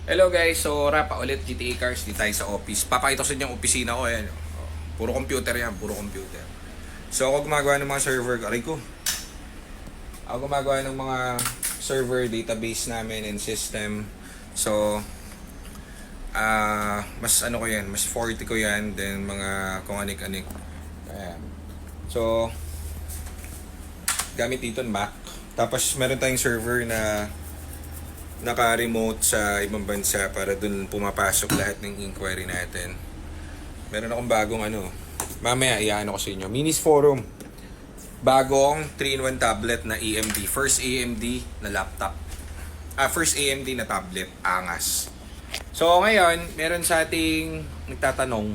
Hello guys, so rapa ulit GTA Cars, di tayo sa office. Papakita ko sa inyo yung opisina ko, ayan. Puro computer yan, puro computer. So ako gumagawa ng mga server, aray ko. Ako gumagawa ng mga server database namin and system. So, mas ano ko yan, mas 40 ko yan, then mga kung anik-anik. Ayan. So, gamit dito Mac. Tapos meron tayong server na naka-remote sa ibang bansa para dun pumapasok lahat ng inquiry natin. Meron akong bagong mamaya iyaano ko sa inyo. Minis Forum. Bagong 3-in-1 tablet na AMD. First AMD na laptop. First AMD na tablet. Angas. So ngayon, meron sa ating nagtatanong.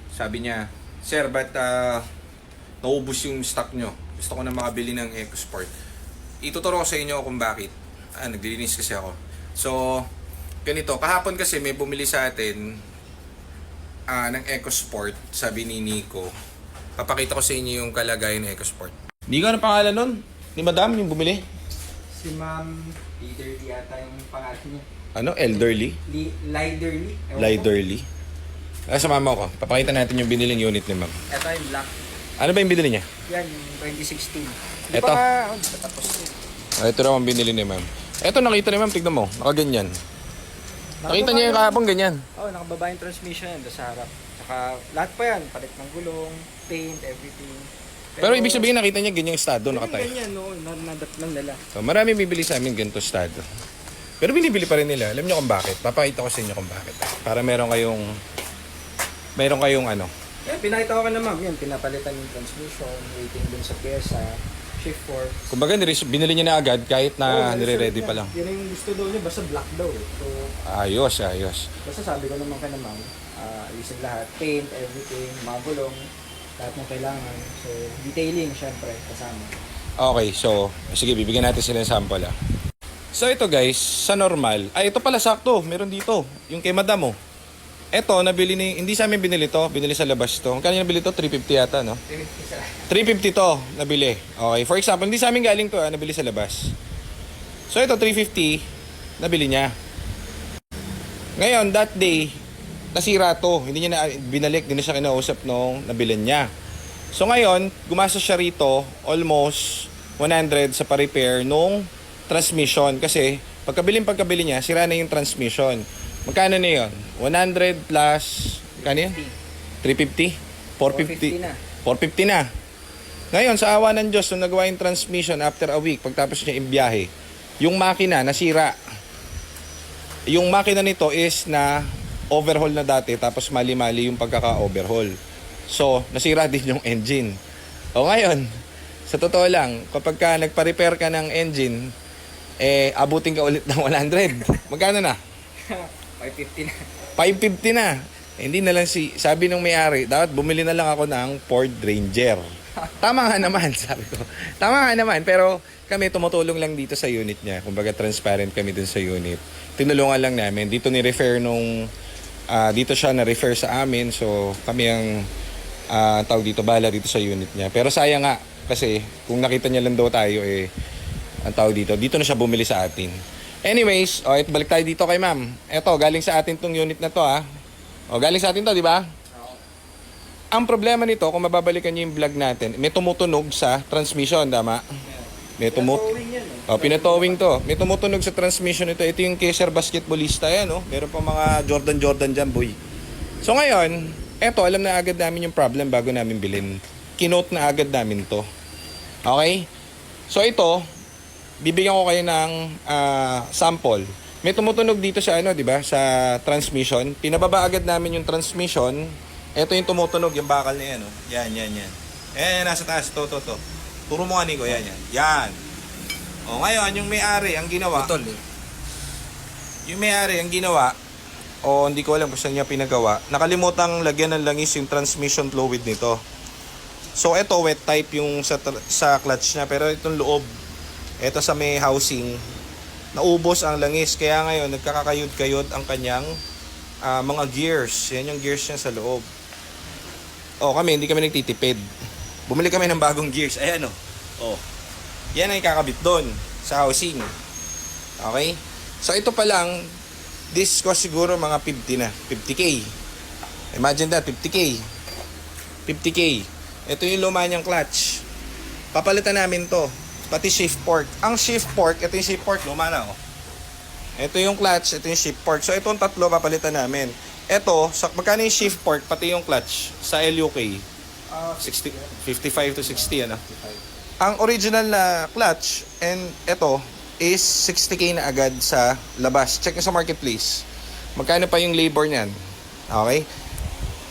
Sabi niya, Sir, ba't naubos yung stock nyo? Gusto ko na makabili ng EcoSport. Ituturo ko sa inyo kung bakit. Naglilinis kasi ako. So, ganito. Kahapon kasi may bumili sa atin ng EcoSport. Sabi ni Nico. Papakita ko sa inyo yung kalagayan ng EcoSport. Nico, ano pangalan nun? Ni Madam yung bumili? Si Ma'am Liderly yata yung pangalan niya. Elderly? Liderly? Liderly. Sa mama ko. Papakita natin yung biniling unit ni Ma'am. Ito yung black. Ano ba yung binili niya? Yan, yung 2016. Ito? Di pa tapos yun. Ito raw ang binili ni Ma'am. Ito nakita ni Ma'am, tignan mo. Nakaganyan. Nakita niya yung kahapon ganyan. Nakababa yung transmission yan sa harap. Saka lahat pa yan. Palit ng gulong, paint, everything. Pero ibig sabihin nakita niya ganyang estado nakatayo. Ganyan, nadatnan nila. So, marami bibili sa amin ganito estado. Pero binibili pa rin nila. Alam niyo kung bakit? Papakita ko sa inyo kung bakit. Para meron kayong Yan, pinakita ko ka na ma'am. Yan, pinapalitan yung transmission, waiting dun sa pyesa, shift 4. Kumbaga binili niya na agad kahit na nire-ready pa lang. Yan yung gusto daw niya, basta black daw eh. So, Ayos. basta sabi ko naman kay na ma'am, ayusin lahat, paint, everything, mga gulong, lahat ng kailangan. So, detailing syempre kasama. Okay, so sige, bibigyan natin sila ng sample . So ito guys, sa normal, ito pala sakto, meron dito, yung kay Madam mo. Ito, hindi sa amin binili to, binili sa labas to. Kanya nabili to? 350 yata, no? 350 to, nabili. Okay, for example, hindi sa amin galing to, nabili sa labas. So ito, 350, nabili niya. Ngayon, that day, nasira to. Hindi niya na binalik, hindi na siya kinausap nung nabilin niya. So ngayon, gumastos siya rito, almost 100 sa pa-repair nung transmission. Kasi, pagkabili niya, sira na yung transmission. Magkano na yun? 100 plus, kano yun? 350? 450 na. 450 na. Ngayon, sa awa ng Diyos, nung nagawa yung transmission after a week, pagtapos niya ibiyahe, yung makina nasira. Yung makina nito is na overhaul na dati, tapos mali-mali yung pagkaka-overhaul. So, nasira din yung engine. O ngayon, sa totoo lang, kapag ka nagpa-repair ka ng engine, abutin ka ulit ng 100. Magkano na? 550 na. 550 na. Hindi na lang sabi ng may-ari, dapat bumili na lang ako ng Ford Ranger. Tama nga naman, sabi ko. Tama nga naman, pero kami tumutulong lang dito sa unit niya. Kumbaga transparent kami dun sa unit. Tinulungan lang namin. Dito ni-refer dito siya na-refer sa amin. So, kami ang tawag dito, bala dito sa unit niya. Pero sayang nga, kasi kung nakita niya lang daw tayo, ang tawag dito na siya bumili sa atin. Anyways, balik tayo dito kay ma'am. Eto, galing sa atin tong unit na to galing sa atin to, di ba? Ang problema nito, kung mababalikan niyo yung vlog natin, may tumutunog sa transmission, tama? May pinatowing to. May tumutunog sa transmission ito. Ito yung Kaiser basketballista yan, Meron pa mga Jordan dyan, boy. So ngayon, alam na agad namin yung problem bago namin bilhin. Kinote na agad namin to. Okay? So ito, bibigyan ko kayo ng sample. May tumutunog dito sa di ba? Sa transmission. Pinababa agad namin yung transmission. Ito yung tumutunog, yung bakal na yan, Yan. Nasa taas, to. Turo mo nga, Nico, yan. Ngayon, yung may-ari, ang ginawa. Yung may-ari, ang ginawa, hindi ko alam kung saan niya pinagawa. Nakalimutang lagyan ng langis yung transmission fluid nito. So, ito, wet type yung sa clutch niya. Pero itong loob, ito sa may housing, naubos ang langis. Kaya ngayon, nagkakakayod-kayod ang kanyang mga gears. Yan yung gears niya sa loob. Hindi kami nagtitipid. Bumili kami ng bagong gears. Ayan Yan ang ikakabit doon sa housing. Okay? So ito pa lang, This cost siguro mga 50 na. 50k. Imagine that, 50k. 50k. Ito yung luma niyang clutch. Papalitan namin to. Pati shift fork. Ang shift fork, ito yung shift fork, luma na oh. Ito yung clutch, ito yung shift fork. So itong tatlo papalitan namin. Ito, magkano yung shift fork, pati yung clutch sa LUK? 60, 55 to 60 ano. Ang original na clutch and ito is 60k na agad sa labas. Check nyo sa marketplace. Magkano pa yung labor niyan? Okay?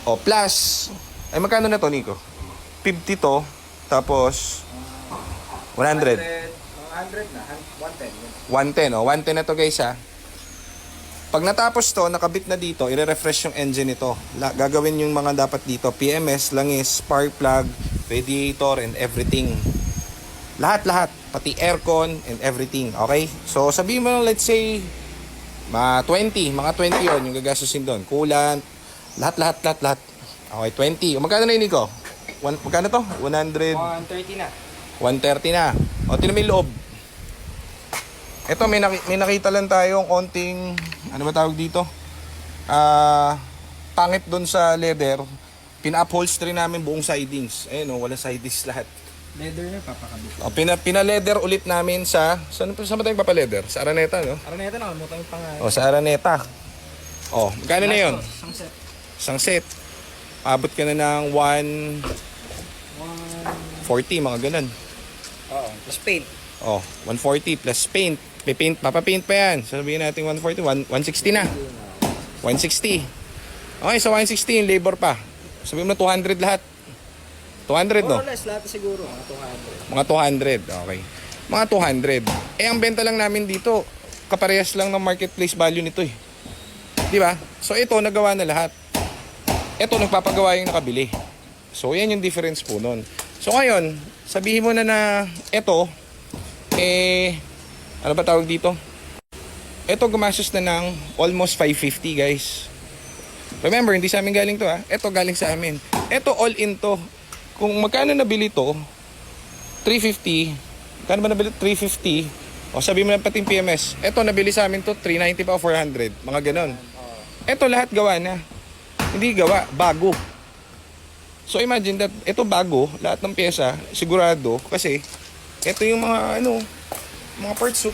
O plus, ay magkano na to, Nico? 50 to, tapos 100. 100 na, 110. 110, oh. 110 na to guys ha. Pag natapos to, nakabit na dito, i-refresh yung engine nito. Gagawin yung mga dapat dito. PMS, langis, spark plug, radiator, and everything. Lahat-lahat. Pati aircon and everything. Okay? So, sabihin mo, let's say, mga 20 yun yung gagastusin doon. Coolant, lahat. Okay, 20. O, magkano na yun, Nico? Magkano to? 100? 130 na. 130 na. O, tinan mo yung loob. Ito, may nakita lang tayong konting, ano ba tawag dito? Pangit doon sa leather. Pina-upholstery namin buong sidings. Ayun o, wala sidings lahat. Leather na, papakabit. O, pina-leather ulit namin saan ba tayo papaleather? Sa Araneta, no? Araneta na, kalimutan yung pangalan. O, sa Araneta. O, magkano na yun? Isang set. Isang set. Abot ka na ng 140, mga ganun. Oo, plus paint. O, 140 plus paint. Papapaint pa yan. Sabihin natin 140, 160 na. 160. Okay, so 160 yung labor pa. Sabihin mo 200 lahat. 200 no? More or less, lahat siguro, mga 200. Mga 200, okay. Mga 200. Eh, ang benta lang namin dito, kaparehas lang ng marketplace value nito eh. Di ba? So, ito, nagawa na lahat. Ito, nagpapagawa yung nakabili. So, yan yung difference po nun. So, ngayon, sabihin mo na ito, ano ba tawag dito? Ito, gumastos na ng almost 550, guys. Remember, hindi sa amin galing to ha. Ito, galing sa amin. Ito, all in to. Kung magkano nabili to, 350. Kano ba nabili? 350. O sabi mo na pati yung PMS. Ito nabili sa amin to 390 pa o 400. Mga ganon. Ito lahat gawa na. Hindi gawa, bago. So imagine that, ito bago, lahat ng pyesa, sigurado. Kasi, ito yung mga mga parts.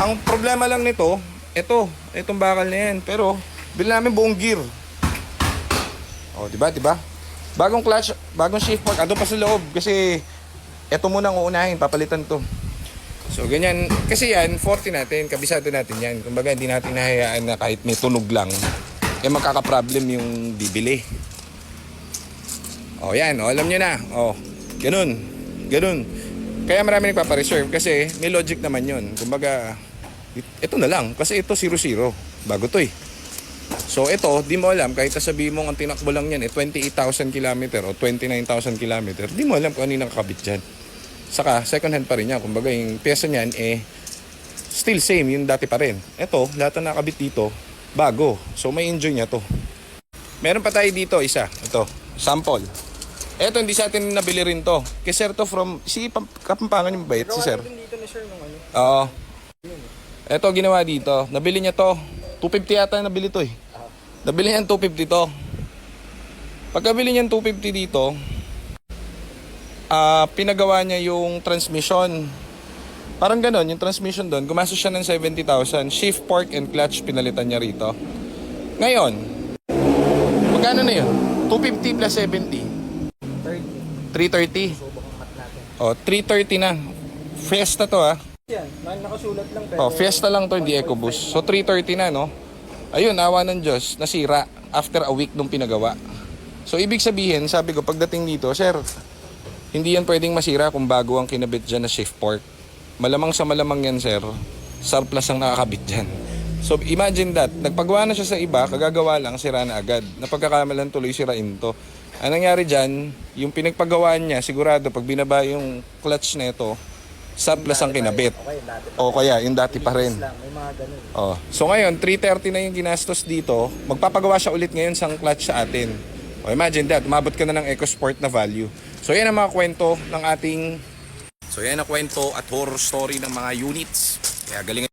Ang problema lang nito, itong bakal na yan. Pero, bili namin buong gear. O, diba? Bagong clutch, bagong shift fork, ando pa sa loob kasi ito muna ang uunahin, papalitan to. So, ganyan. Kasi yan, 40 natin, kabisado natin yan. Kumbaga, hindi natin nahayaan na kahit may tunog lang, magkaka-problem yung bibili. O, yan. O, alam nyo na. O, ganun. Kaya marami nagpapareserve kasi may logic naman yun. Kumbaga, ito na lang. Kasi ito 0-0. Bago to eh. So ito, di mo alam, kahit sabihin mo ang tinakbo lang yan 28,000 km o 29,000 km, di mo alam kung ano yung nakakabit dyan. Saka, second hand pa rin yan. Kumbaga, yung pyesa niyan, still same, yung dati pa rin. Ito, lahat na nakakabit dito, bago. So, may enjoy niya to. Meron pa tayo dito, isa. Ito, sample. Ito, hindi sa atin nabili rin to. Kay sir to from, Kapampangan yung bait, si sir. Dito na sir nung Oo. Ito, ginawa dito. Nabili niya to. 250 yata nabili to eh. Nabili niyan 250 to. Pagkabili niyan 250 dito, pinagawa niya yung transmission. Parang ganon, yung transmission doon, gumastos siya ng 70,000. Shift, fork, and clutch, pinalitan niya rito. Ngayon, magkano na yun? 250 plus 70. 330. O, 330 na. Fiesta to ha. Yan, nakasulat lang pero... Oh, Fiesta lang to, hindi EcoBoost. So 330 na, no? Ayun, awa ng Diyos, nasira after a week nung pinagawa. So ibig sabihin, sabi ko pagdating dito, sir, hindi yan pwedeng masira kung bago ang kinabit dyan na shift fork. Malamang sa malamang yan, sir, surplus ang nakakabit dyan. So imagine that, nagpagawa na siya sa iba, kagagawa lang, sira na agad. Napagkakamalan tuloy sirain to. Ang nangyari dyan, yung pinagpagawaan niya, sigurado pag binaba yung clutch na ito, surplus ang kinabit. O kaya, yung dati pa rin. May mga ganun. Oh. So ngayon, 330 na yung ginastos dito. Magpapagawa siya ulit ngayon sa clutch sa atin. O imagine that, umabot ka na ng EcoSport na value. So yan ang mga kwento ng ating... So yan ang kwento at horror story ng mga units Kaya galingan